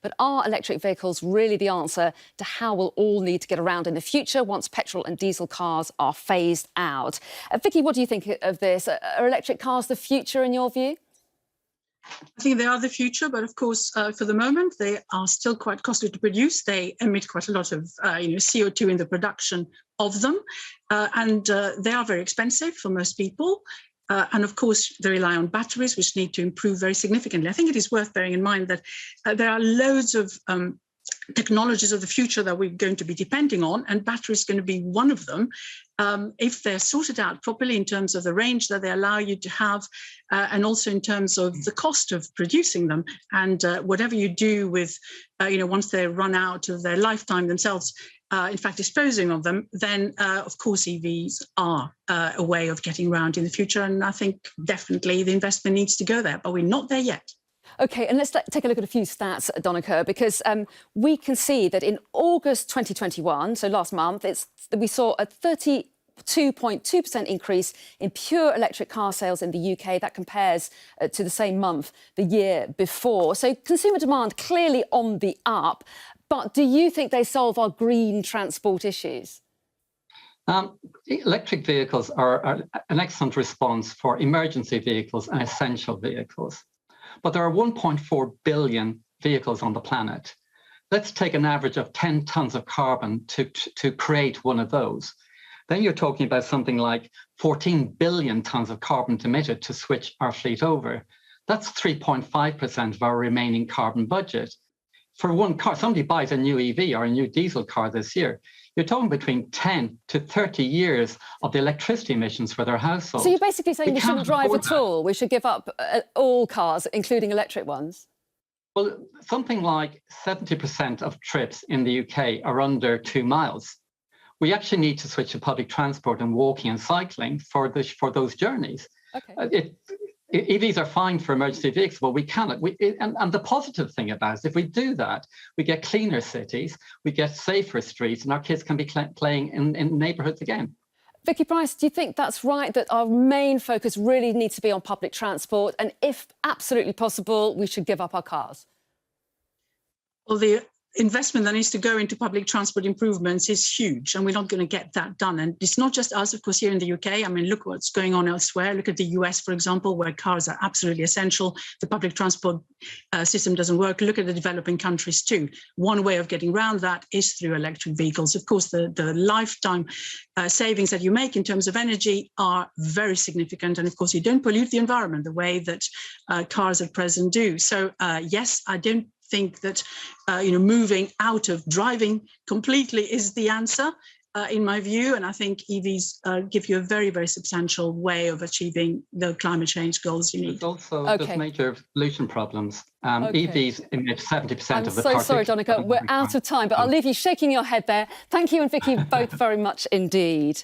But are electric vehicles really the answer to how we'll all need to get around in the future once petrol and diesel cars are phased out? Vicky, what do you think of this? Are electric cars the future in your view? I think they are the future, but of course, for the moment, they are still quite costly to produce. They emit quite a lot of CO2 in the production of them, and they are very expensive for most people. And of course, they rely on batteries, which need to improve very significantly. I think it is worth bearing in mind that there are loads of technologies of the future that we're going to be depending on, and battery is going to be one of them. If they're sorted out properly in terms of the range that they allow you to have, and also in terms of the cost of producing them, and whatever you do with, once they run out of their lifetime themselves, in fact, disposing of them, then of course EVs are a way of getting around in the future. And I think definitely the investment needs to go there, but we're not there yet. OK, and let's take a look at a few stats, Donnachadh, because we can see that in August 2021, so last month, we saw a 32.2% increase in pure electric car sales in the UK. That compares to the same month the year before. So consumer demand clearly on the up. But do you think they solve our green transport issues? Electric vehicles are an excellent response for emergency vehicles and essential vehicles. But there are 1.4 billion vehicles on the planet. Let's take an average of 10 tons of carbon to create one of those. Then you're talking about something like 14 billion tons of carbon emitted to switch our fleet over. That's 3.5% of our remaining carbon budget. For one car, somebody buys a new EV or a new diesel car this year, you're talking between 10 to 30 years of the electricity emissions for their household. So you're basically saying we shouldn't drive at all? We should give up all cars, including electric ones? Well, something like 70% of trips in the UK are under 2 miles. We actually need to switch to public transport and walking and cycling for those journeys. Okay. EVs are fine for emergency vehicles, but we cannot. And the positive thing about it is if we do that, we get cleaner cities, we get safer streets, and our kids can be playing in neighbourhoods again. Vicky Pryce, do you think that's right, that our main focus really needs to be on public transport, and if absolutely possible, we should give up our cars? Well, the investment that needs to go into public transport improvements is huge, and we're not going to get that done. And it's not just us, of course, here in the UK. I mean, look what's going on elsewhere. Look at the US, for example, where cars are absolutely essential. The public transport system doesn't work. Look at the developing countries too. One way of getting around that is through electric vehicles. Of course, the lifetime savings that you make in terms of energy are very significant. And of course, you don't pollute the environment the way that cars at present do. So yes, I don't think that moving out of driving completely is the answer, in my view. And I think EVs give you a very, very substantial way of achieving the climate change goals you need. There's also there's major pollution problems. EVs emit 70% of the I'm so sorry, Donnachadh, we're out of time, but I'll leave you shaking your head there. Thank you and Vicky both very much indeed.